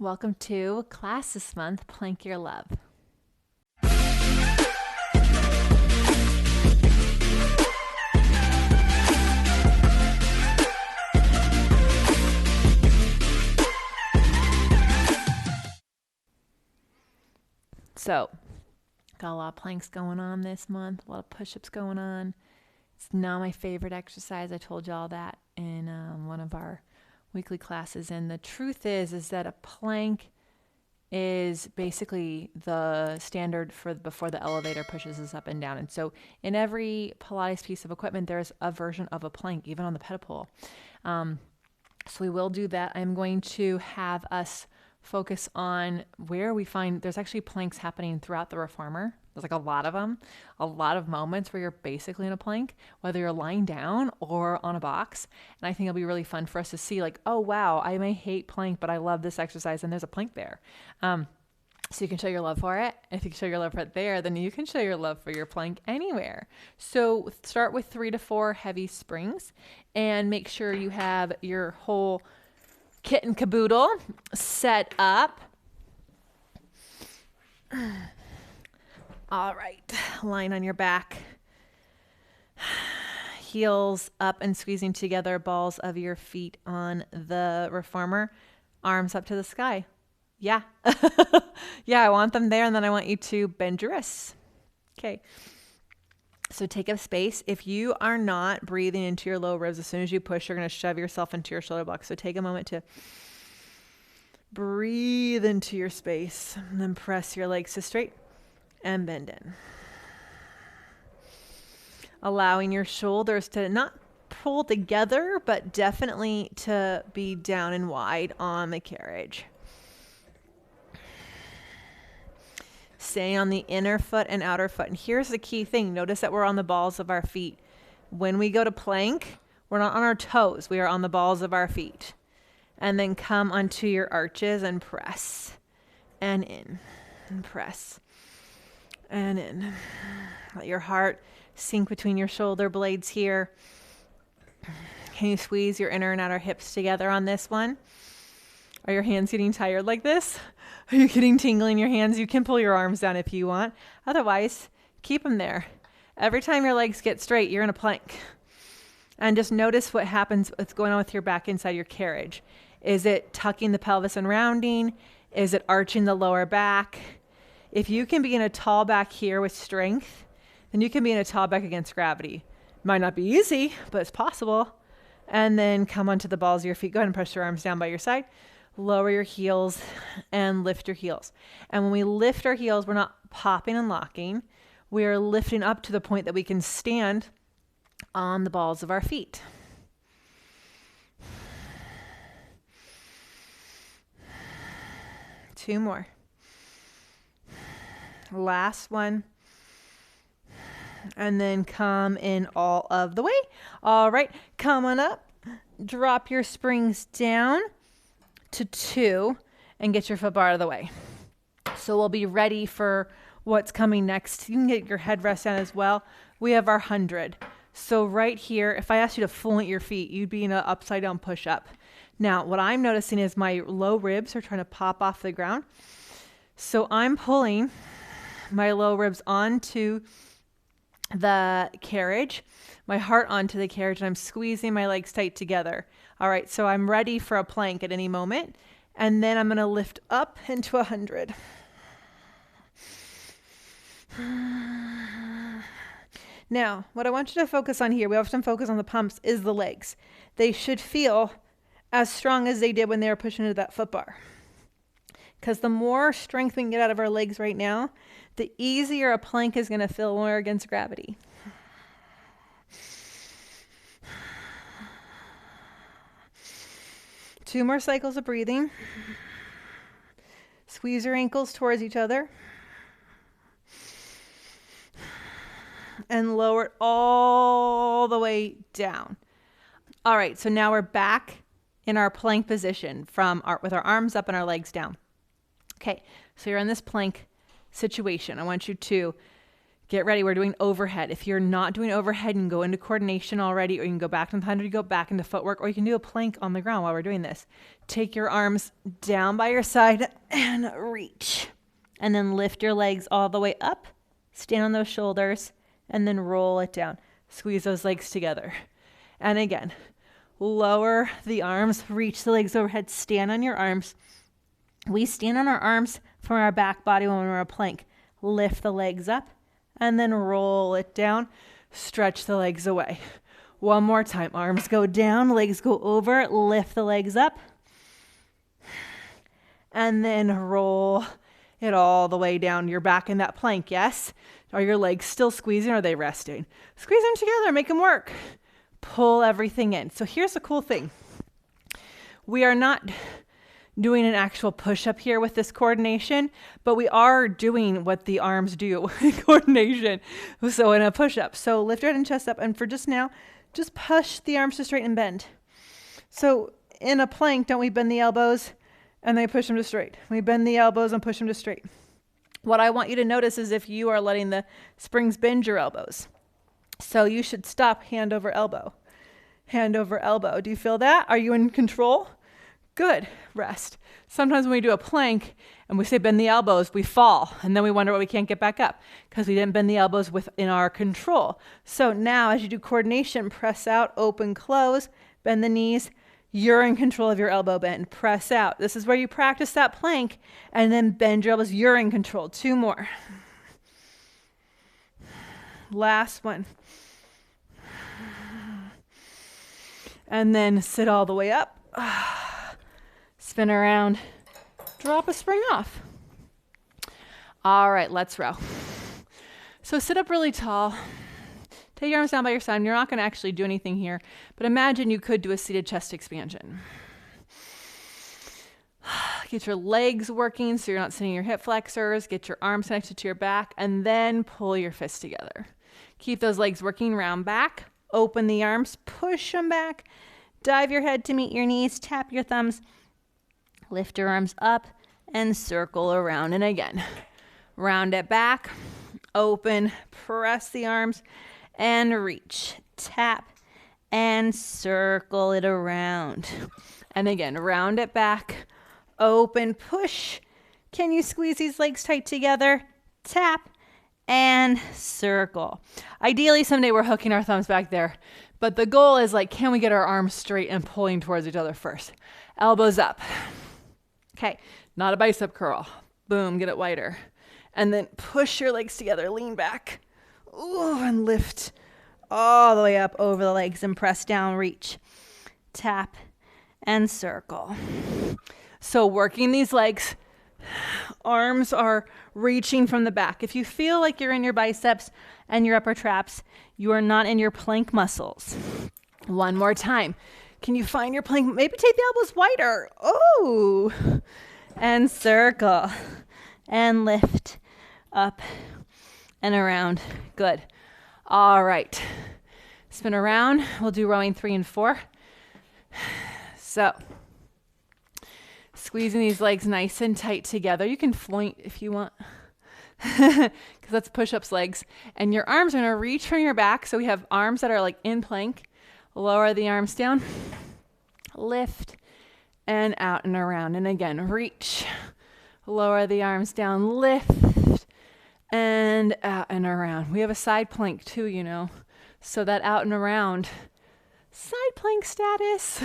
Welcome to class this month, Plank Your Love. So, got a lot of planks going on this month, a lot of push-ups going on. It's not my favorite exercise. I told y'all that in one of our weekly classes. And the truth is that a plank is basically the standard for before the elevator pushes us up and down. And so in every Pilates piece of equipment, there's a version of a plank, even on the pedal. So we will do that. I'm going to have us focus on where we find there's actually planks happening throughout the reformer. There's like a lot of them, a lot of moments where you're basically in a plank, whether you're lying down or on a box. And I think it'll be really fun for us to see like, oh, wow, I may hate plank, but I love this exercise and there's a plank there. So you can show your love for it. If you can show your love for it there, then you can show your love for your plank anywhere. So start with 3 to 4 heavy springs and make sure you have your whole kit and caboodle set up. All right, lying on your back, heels up and squeezing together, balls of your feet on the reformer, arms up to the sky. Yeah. Yeah, I want them there, and then I want you to bend your wrists. Okay. So take up space. If you are not breathing into your low ribs, as soon as you push, you're going to shove yourself into your shoulder block. So take a moment to breathe into your space and then press your legs to straight and bend in. Allowing your shoulders to not pull together, but definitely to be down and wide on the carriage. Staying on the inner foot and outer foot. And here's the key thing. Notice that we're on the balls of our feet. When we go to plank, we're not on our toes. We are on the balls of our feet. And then come onto your arches and press. And in. And press. And in. Let your heart sink between your shoulder blades here. Can you squeeze your inner and outer hips together on this one? Are your hands getting tired like this? Are you getting tingling in your hands? You can pull your arms down if you want. Otherwise, keep them there. Every time your legs get straight, you're in a plank. And just notice what happens, what's going on with your back inside your carriage. Is it tucking the pelvis and rounding? Is it arching the lower back? If you can be in a tall back here with strength, then you can be in a tall back against gravity. Might not be easy, but it's possible. And then come onto the balls of your feet. Go ahead and press your arms down by your side. Lower your heels and lift your heels. And when we lift our heels, we're not popping and locking. We are lifting up to the point that we can stand on the balls of our feet. Two more. Last one. And then come in all of the way. All right, come on up. Drop your springs down to 2 and get your foot bar out of the way. So we'll be ready for what's coming next. You can get your head rest down as well. We have our 100. So right here, if I asked you to flint your feet, you'd be in an upside down push up. Now, what I'm noticing is my low ribs are trying to pop off the ground. So I'm pulling my low ribs onto the carriage, my heart onto the carriage, and I'm squeezing my legs tight together. All right, so I'm ready for a plank at any moment, and then I'm going to lift up into 100. Now, what I want you to focus on here, we often focus on the pumps, is the legs. They should feel as strong as they did when they were pushing into that foot bar. Because the more strength we can get out of our legs right now, the easier a plank is going to feel when we're against gravity. Two more cycles of breathing. Squeeze your ankles towards each other. And lower it all the way down. All right, so now we're back in our plank position with our arms up and our legs down. Okay, so you're in this plank situation. I want you to Get ready. We're doing overhead. If you're not doing overhead, you can go into coordination already, or you can go back in time to go back into footwork, or you can do a plank on the ground while we're doing this. Take your arms down by your side and reach. And then lift your legs all the way up. Stand on those shoulders and then roll it down. Squeeze those legs together. And again, lower the arms, reach the legs overhead, stand on your arms. We stand on our arms from our back body when we're a plank. Lift the legs up and then roll it down. Stretch the legs away. One more time. Arms go down, legs go over, lift the legs up. And then roll it all the way down. You're back in that plank, yes? Are your legs still squeezing or are they resting? Squeeze them together, make them work. Pull everything in. So here's the cool thing. We are not doing an actual push-up here with this coordination, but we are doing what the arms do in coordination. So in a push-up. So lift your head and chest up, and for just now, just push the arms to straighten and bend. So in a plank, don't we bend the elbows and then push them to straight? We bend the elbows and push them to straight. What I want you to notice is if you are letting the springs bend your elbows. So you should stop hand over elbow. Hand over elbow. Do you feel that? Are you in control? Good. Rest. Sometimes when we do a plank and we say bend the elbows, we fall, and then we wonder why we can't get back up because we didn't bend the elbows within our control. So now as you do coordination, press out, open, close, bend the knees. You're in control of your elbow bend. Press out. This is where you practice that plank, and then bend your elbows. You're in control. 2 more. Last one. And then sit all the way up. Spin around. Drop a spring off. All right, let's row. So sit up really tall. Take your arms down by your side. You're not going to actually do anything here, but imagine you could do a seated chest expansion. Get your legs working so you're not sitting in your hip flexors. Get your arms connected to your back, and then pull your fists together. Keep those legs working, round back. Open the arms, push them back. Dive your head to meet your knees. Tap your thumbs. Lift your arms up and circle around. And again, round it back. Open, press the arms. And reach, tap, and circle it around. And again, round it back, open, push. Can you squeeze these legs tight together? Tap, and circle. Ideally, someday we're hooking our thumbs back there. But the goal is like, can we get our arms straight and pulling towards each other first? Elbows up. Okay, not a bicep curl. Boom, get it wider. And then push your legs together, lean back. Ooh, and lift all the way up over the legs and press down, reach, tap, and circle. So working these legs, arms are reaching from the back. If you feel like you're in your biceps and your upper traps, you are not in your plank muscles. One more time. Can you find your plank? Maybe take the elbows wider. Oh, and circle and lift up and around. Good. All right. Spin around. We'll do rowing 3 and 4. So, squeezing these legs nice and tight together. You can floint if you want, because that's push-ups legs. And your arms are going to reach from your back. So we have arms that are like in plank. Lower the arms down. Lift and out and around. And again, reach. Lower the arms down. Lift. And out and around. We have a side plank too, you know. So that out and around. Side plank status.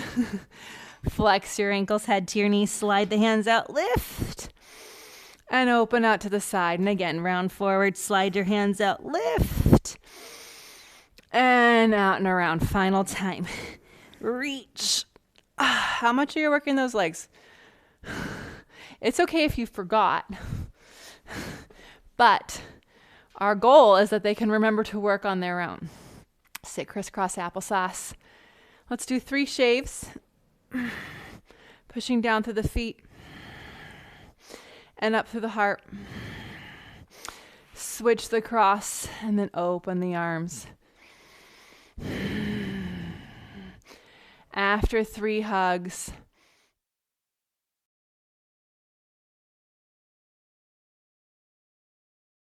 Flex your ankles, head to your knees. Slide the hands out. Lift. And open out to the side. And again, round forward. Slide your hands out. Lift. And out and around. Final time. Reach. How much are you working those legs? It's okay if you forgot. But our goal is that they can remember to work on their own. Sit crisscross applesauce. Let's do 3 shaves. Pushing down through the feet and up through the heart. Switch the cross and then open the arms. After 3 hugs,